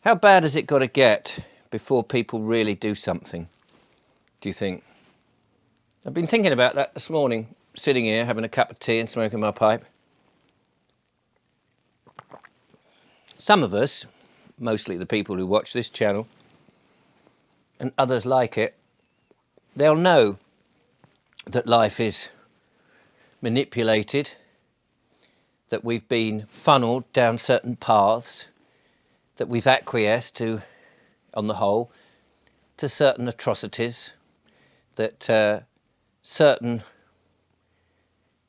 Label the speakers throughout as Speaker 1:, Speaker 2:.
Speaker 1: How bad has it got to get before people really do something, do you think? I've been thinking about that this morning, sitting here having a cup of tea and smoking my pipe. Some of us, mostly the people who watch this channel, and others like it, they'll know that life is manipulated, that we've been funneled down certain paths, that we've acquiesced to, on the whole, to certain atrocities, that certain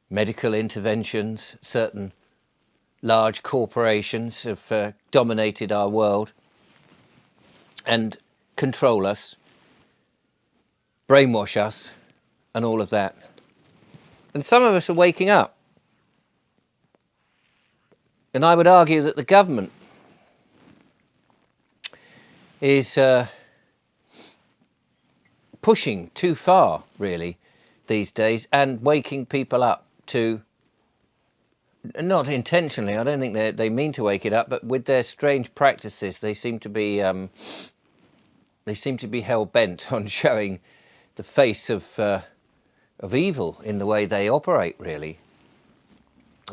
Speaker 1: medical interventions, certain large corporations have dominated our world and control us, brainwash us, and all of that. And some of us are waking up. And I would argue that the government is pushing too far, really, these days, and waking people up to, not intentionally, I don't think they mean to wake it up, but with their strange practices, they seem to be hell-bent on showing the face of evil in the way they operate, really.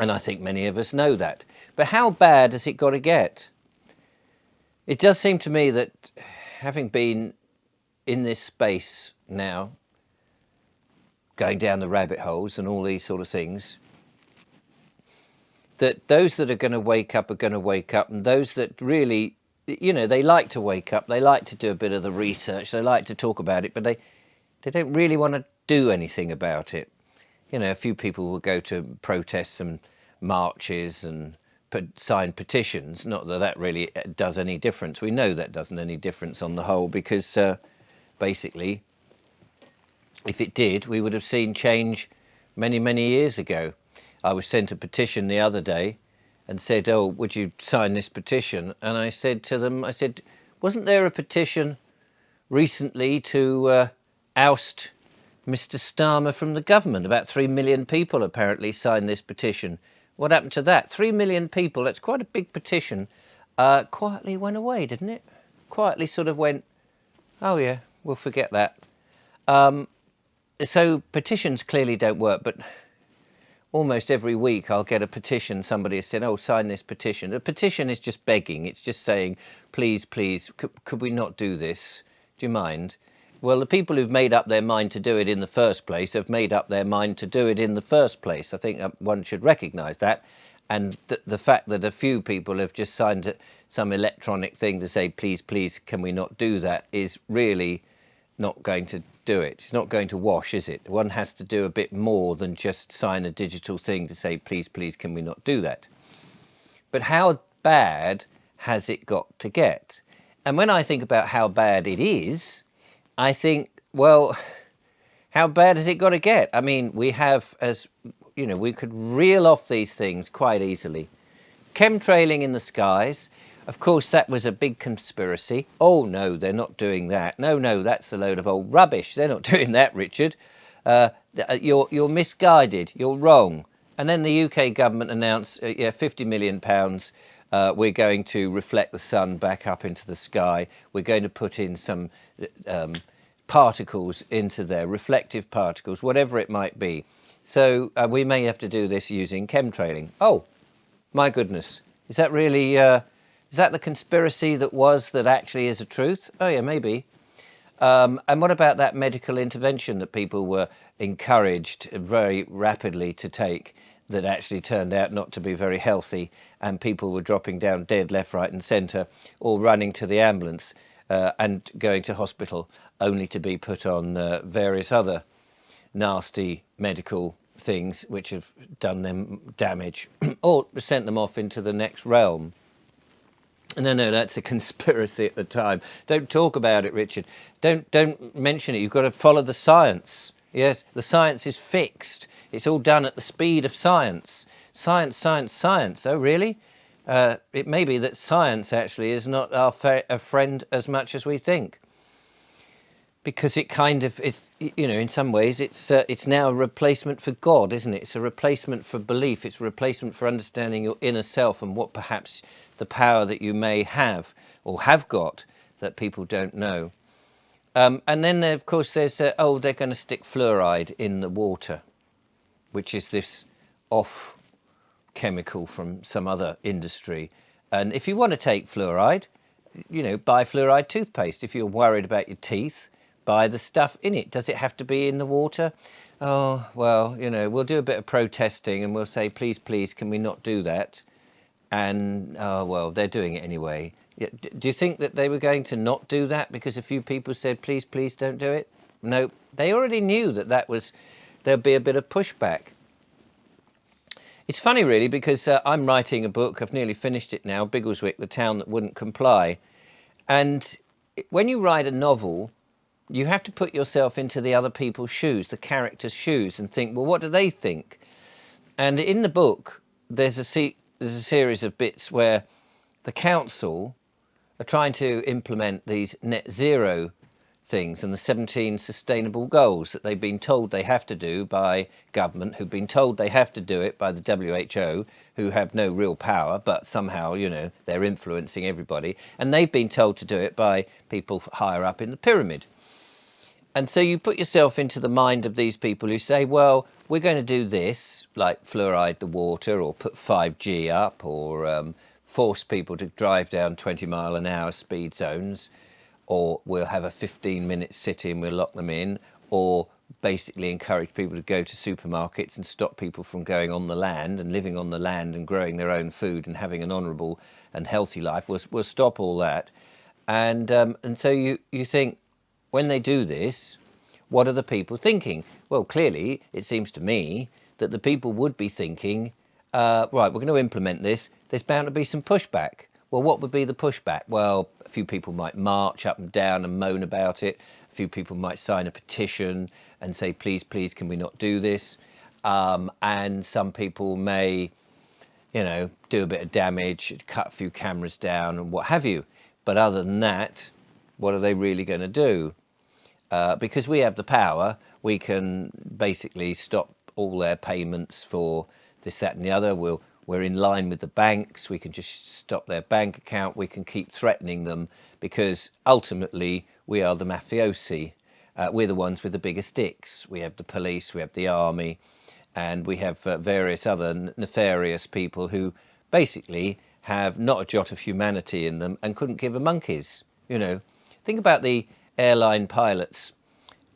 Speaker 1: And I think many of us know that. But how bad has it got to get? It does seem to me that, having been in this space now, going down the rabbit holes and all these sort of things, that those that are going to wake up are going to wake up, and those that really, you know, they like to wake up, they like to do a bit of the research, they like to talk about it, but they don't really want to do anything about it. You know, a few people will go to protests and marches and sign petitions. Not that that really does any difference. We know that doesn't any difference on the whole, because basically, if it did, we would have seen change many, many years ago. I was sent a petition the other day and said, oh, would you sign this petition? And I said to them, I said, wasn't there a petition recently to oust Mr. Starmer from the government? About 3 million people apparently signed this petition. What happened to that? 3 million people, that's quite a big petition, quietly went away, didn't it? Quietly sort of went, oh yeah, we'll forget that. So petitions clearly don't work, but almost every week I'll get a petition. Somebody has said, oh, sign this petition. A petition is just begging. It's just saying, please, please, could we not do this? Do you mind? Well, the people who've made up their mind to do it in the first place have made up their mind to do it in the first place. I think one should recognise that. And the fact that a few people have just signed some electronic thing to say, please, please, can we not do that, is really not going to do it. It's not going to wash, is it? One has to do a bit more than just sign a digital thing to say, please, please, can we not do that? But how bad has it got to get? And when I think about how bad it is, I think, well, how bad has it got to get? I mean, we have, as you know, we could reel off these things quite easily. Chemtrailing in the skies, of course, that was a big conspiracy. Oh, no, they're not doing that. No, no, that's a load of old rubbish. They're not doing that, Richard. You're misguided. You're wrong. And then the UK government announced, yeah, £50 million. We're going to reflect the sun back up into the sky. We're going to put in some particles into there, reflective particles, whatever it might be. So we may have to do this using chemtrailing. Oh, my goodness. Is that really, is that the conspiracy that actually is a truth? Oh, yeah, maybe. And what about that medical intervention that people were encouraged very rapidly to take, that actually turned out not to be very healthy, and people were dropping down dead left, right and centre, or running to the ambulance and going to hospital, only to be put on various other nasty medical things which have done them damage or sent them off into the next realm. No, that's a conspiracy at the time. Don't talk about it, Richard. Don't mention it. You've got to follow the science. Yes, the science is fixed. It's all done at the speed of science. Science, science, science. Oh, really? It may be that science actually is not our friend as much as we think. Because it kind of, it's, you know, in some ways it's now a replacement for God, isn't it? It's a replacement for belief. It's a replacement for understanding your inner self and what perhaps the power that you may have or have got, that people don't know. And then, of course, there's, oh, they're going to stick fluoride in the water, which is this off chemical from some other industry. And if you want to take fluoride, buy fluoride toothpaste. If you're worried about your teeth, buy the stuff in it. Does it have to be in the water? Oh, well, we'll do a bit of protesting and we'll say, please, please, can we not do that? And, oh, well, they're doing it anyway. Do you think that they were going to not do that because a few people said, please, please don't do it? No, they already knew that there'd be a bit of pushback. It's funny, really, because I'm writing a book. I've nearly finished it now, Biggleswick, the town that wouldn't comply. And when you write a novel, you have to put yourself into the other people's shoes, the characters' shoes, and think, well, what do they think? And in the book, there's a series of bits where the council are trying to implement these net zero things and the 17 sustainable goals that they've been told they have to do by government, who've been told they have to do it by the WHO, who have no real power, but somehow, they're influencing everybody. And they've been told to do it by people higher up in the pyramid. And so you put yourself into the mind of these people who say, well, we're going to do this, like fluoride the water, or put 5G up, or force people to drive down 20-mile-an-hour speed zones, or we'll have a 15-minute sit-in, we'll lock them in, or basically encourage people to go to supermarkets and stop people from going on the land and living on the land and growing their own food and having an honourable and healthy life. We'll stop all that. And so you think, when they do this, what are the people thinking? Well, clearly, it seems to me that the people would be thinking, right, we're going to implement this. There's bound to be some pushback. Well, what would be the pushback? Well, a few people might march up and down and moan about it. A few people might sign a petition and say, please, please, can we not do this? And some people may, do a bit of damage, cut a few cameras down and what have you. But other than that, what are they really going to do? Because we have the power, we can basically stop all their payments for this, that and the other. We're in line with the banks. We can just stop their bank account. We can keep threatening them because ultimately we are the mafiosi. We're the ones with the bigger sticks. We have the police, we have the army, and we have various other nefarious people who basically have not a jot of humanity in them and couldn't give a monkey's. Think about the airline pilots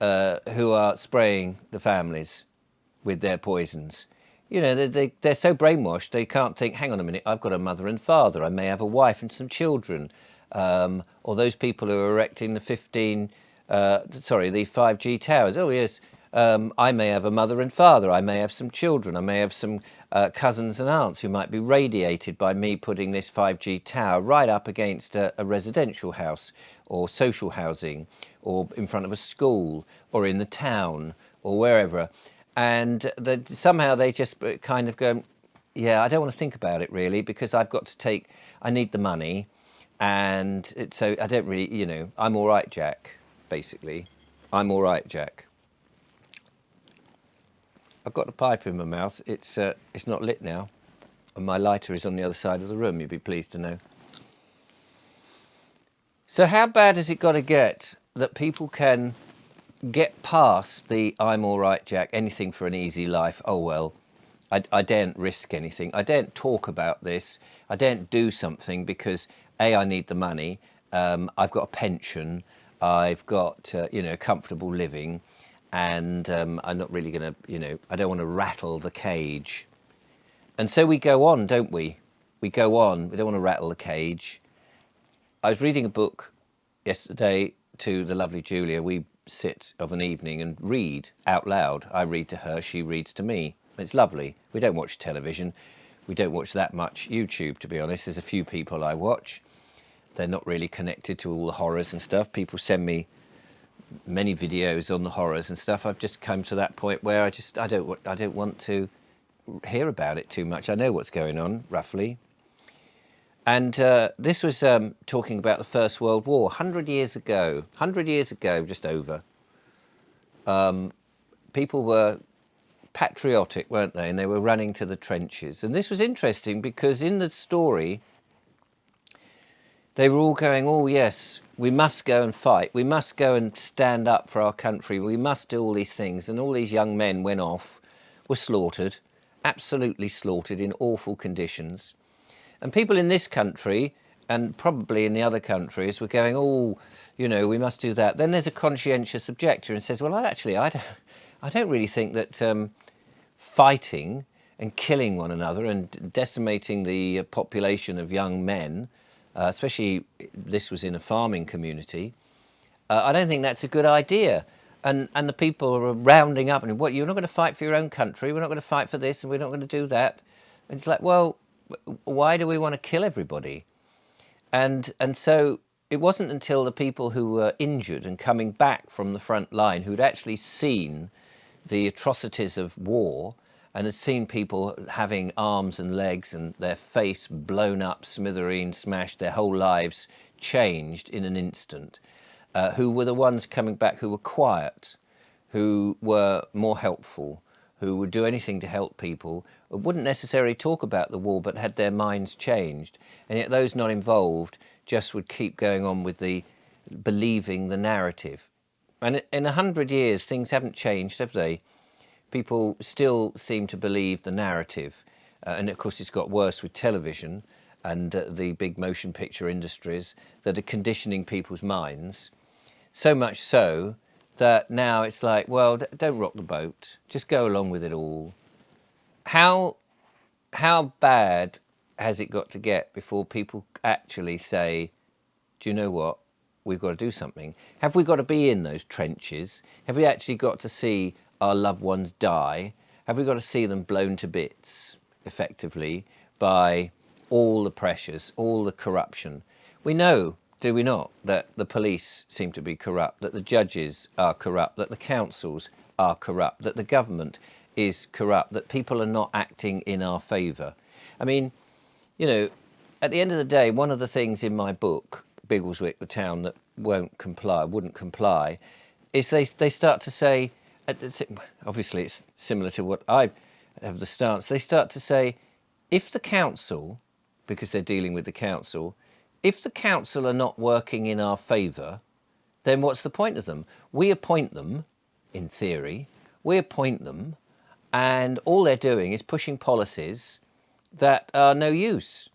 Speaker 1: who are spraying the families with their poisons. They're so brainwashed they can't think, hang on a minute, I've got a mother and father, I may have a wife and some children. Or those people who are erecting the 5G towers. Oh yes, I may have a mother and father, I may have some children, I may have some cousins and aunts who might be radiated by me putting this 5G tower right up against a residential house or social housing or in front of a school or in the town or wherever. And somehow they just kind of go, yeah, I don't want to think about it really because I need the money. And so I don't really, I'm all right, Jack, basically. I'm all right, Jack. I've got a pipe in my mouth. It's not lit now. And my lighter is on the other side of the room, you'd be pleased to know. So how bad has it got to get that people can get past the I'm all right, Jack, anything for an easy life? Oh, well, I daren't risk anything. I daren't talk about this. I daren't do something because, A, I need the money. I've got a pension. I've got, comfortable living. And I'm not really going to, I don't want to rattle the cage. And so we go on, don't we? We go on. We don't want to rattle the cage. I was reading a book yesterday to the lovely Julia. We sit of an evening and read out loud. I read to her, she reads to me. It's lovely. We don't watch television. We don't watch that much YouTube, to be honest. There's a few people I watch. They're not really connected to all the horrors and stuff. People send me many videos on the horrors and stuff. I've just come to that point where I don't want to hear about it too much. I know what's going on, roughly. And this was talking about the First World War, 100 years ago, just over. People were patriotic, weren't they? And they were running to the trenches. And this was interesting because in the story, They were all going, oh yes, we must go and fight. We must go and stand up for our country. We must do all these things. And all these young men went off, were slaughtered, absolutely slaughtered in awful conditions. And people in this country, and probably in the other countries, were going, oh, you know, we must do that. Then there's a conscientious objector and says, well, I don't really think that fighting and killing one another and decimating the population of young men, especially this was in a farming community, I don't think that's a good idea. And the people are rounding up and, what, you're not going to fight for your own country, we're not going to fight for this and we're not going to do that. And it's like, well, why do we want to kill everybody? And so it wasn't until the people who were injured and coming back from the front line, who'd actually seen the atrocities of war and had seen people having arms and legs and their face blown up, smithereens, smashed, their whole lives changed in an instant, who were the ones coming back who were quiet, who were more helpful, who would do anything to help people, wouldn't necessarily talk about the war, but had their minds changed. And yet those not involved just would keep going on with the believing the narrative. And in 100 years, things haven't changed, have they? People still seem to believe the narrative. And of course, it's got worse with television and the big motion picture industries that are conditioning people's minds. So much so that now it's like, well, don't rock the boat, just go along with it all. How bad has it got to get before people actually say, do you know what, we've got to do something? Have we got to be in those trenches? Have we actually got to see our loved ones die? Have we got to see them blown to bits, effectively, by all the pressures, all the corruption? We know, do we not, that the police seem to be corrupt, that the judges are corrupt, that the councils are corrupt, that the government is corrupt, that people are not acting in our favour. I mean, you know, at the end of the day, one of the things in my book, Biggleswick, the town that wouldn't comply, is they start to say, obviously it's similar to what I have the stance, they start to say, if the council, because they're dealing with the council, if the council are not working in our favour, then what's the point of them? We appoint them, in theory, we appoint them, and all they're doing is pushing policies that are no use.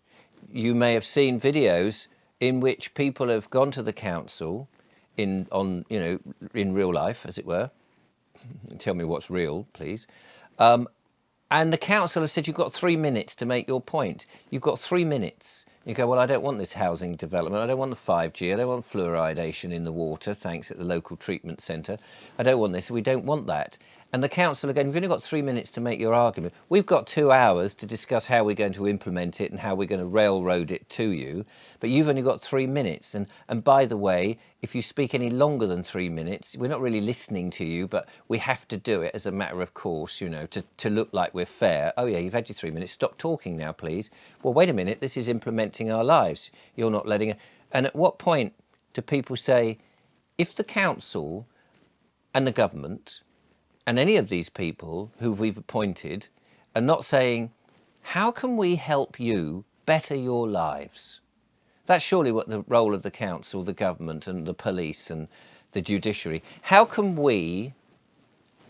Speaker 1: You may have seen videos in which people have gone to the council in real life, as it were. Tell me what's real, please. And the council has said, you've got 3 minutes to make your point. You've got 3 minutes. You go, well, I don't want this housing development. I don't want the 5G. I don't want fluoridation in the water, thanks at the local treatment centre. I don't want this. We don't want that. And the council are going, you've only got 3 minutes to make your argument. We've got 2 hours to discuss how we're going to implement it and how we're going to railroad it to you. But you've only got 3 minutes. And by the way, if you speak any longer than 3 minutes, we're not really listening to you, but we have to do it as a matter of course, you know, to look like we're fair. Oh yeah, you've had your 3 minutes. Stop talking now, please. Well, wait a minute. This is implementing our lives. You're not letting it. And at what point do people say, if the council and the government and any of these people who we've appointed are not saying, how can we help you better your lives? That's surely what the role of the council, the government and the police and the judiciary. How can we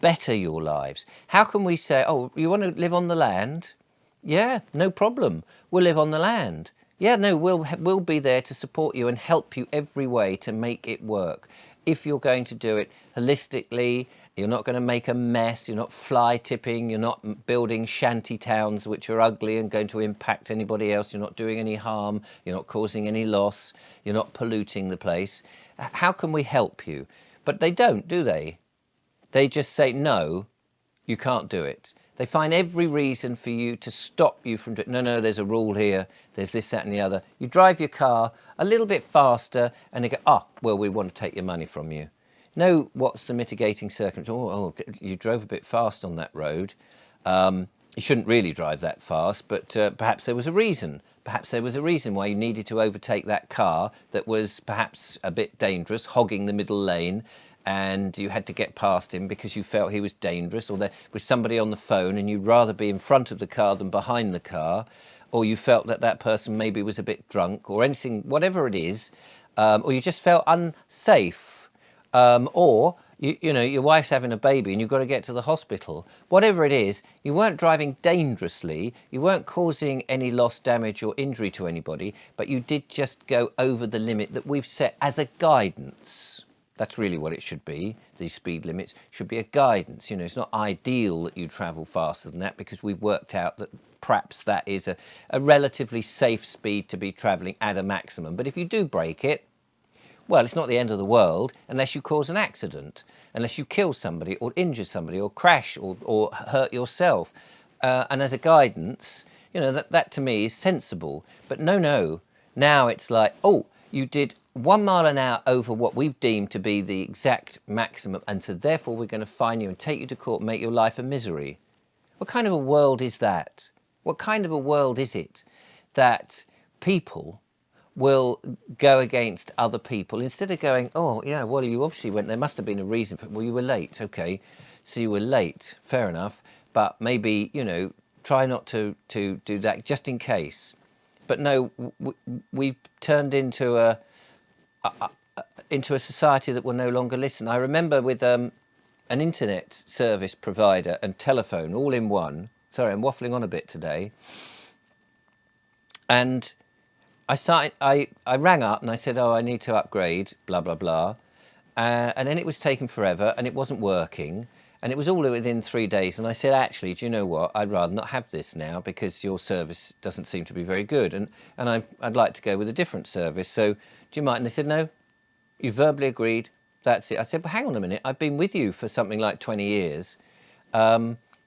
Speaker 1: better your lives? How can we say, oh, you want to live on the land? Yeah, no problem. We'll live on the land. Yeah, no, we'll be there to support you and help you every way to make it work. If you're going to do it holistically, you're not going to make a mess, you're not fly tipping, you're not building shanty towns which are ugly and going to impact anybody else, you're not doing any harm, you're not causing any loss, you're not polluting the place. How can we help you? But they don't, do they? They just say, no, you can't do it. They find every reason for you to stop you from doing it. No, there's a rule here, there's this, that and the other. You drive your car a little bit faster and they go, well, we want to take your money from you. No, what's the mitigating circumstance? Oh, you drove a bit fast on that road. You shouldn't really drive that fast, but perhaps there was a reason. Perhaps there was a reason why you needed to overtake that car that was perhaps a bit dangerous, hogging the middle lane, and you had to get past him because you felt he was dangerous, or there was somebody on the phone and you'd rather be in front of the car than behind the car, or you felt that that person maybe was a bit drunk, or anything, whatever it is, or you just felt unsafe, or you know, your wife's having a baby and you've got to get to the hospital, whatever it is, you weren't driving dangerously, you weren't causing any loss, damage or injury to anybody, but you did just go over the limit that we've set as a guidance. That's really what it should be. These speed limits should be a guidance. You know, it's not ideal that you travel faster than that, because we've worked out that perhaps that is a relatively safe speed to be travelling at a maximum. But if you do break it, well, it's not the end of the world unless you cause an accident, unless you kill somebody or injure somebody or crash or hurt yourself. And as a guidance, you know, that to me is sensible. But no, now it's like, oh, you did 1 mile an hour over what we've deemed to be the exact maximum, and so therefore we're going to fine you and take you to court and make your life a misery. What kind of a world is that? What kind of a world is it that people will go against other people instead of going, oh yeah, well, you obviously went, there must have been a reason for it. Well, you were late. Okay, so you were late, fair enough, but maybe, you know, try not to do that just in case. But no, we've turned into a society that will no longer listen. I remember with an internet service provider and telephone all in one. Sorry, I'm waffling on a bit today. And I rang up and I said, oh, I need to upgrade, blah, blah, blah. And then it was taking forever and it wasn't working. And it was all within 3 days. And I said, actually, do you know what? I'd rather not have this now because your service doesn't seem to be very good. And I'd like to go with a different service. So do you mind? And they said, no, you verbally agreed. That's it. I said, but hang on a minute. I've been with you for something like 20 years.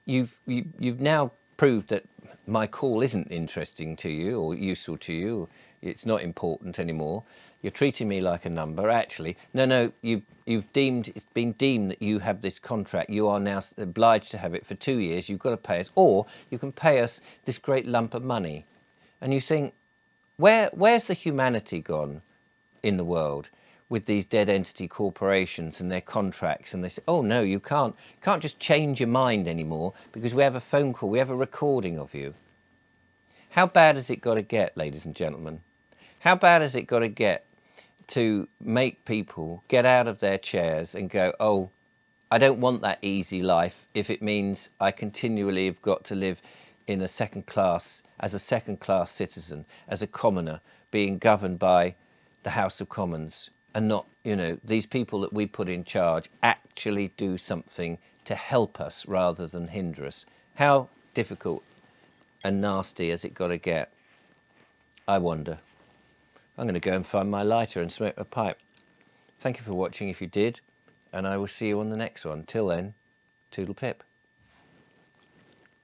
Speaker 1: You've now proved that my call isn't interesting to you or useful to you. It's not important anymore. You're treating me like a number. Actually, no, it's been deemed that you have this contract. You are now obliged to have it for 2 years. You've got to pay us, or you can pay us this great lump of money. And you think, where's the humanity gone in the world with these dead entity corporations and their contracts? And they say, oh no, you can't just change your mind anymore because we have a phone call, we have a recording of you. How bad has it got to get, ladies and gentlemen? How bad has it got to get to make people get out of their chairs and go, oh, I don't want that easy life if it means I continually have got to live in a second class, as a second class citizen, as a commoner, being governed by the House of Commons, and not, you know, these people that we put in charge actually do something to help us rather than hinder us. How difficult and nasty has it got to get? I wonder. I'm going to go and find my lighter and smoke a pipe. Thank you for watching if you did, and I will see you on the next one. Till then, toodle pip.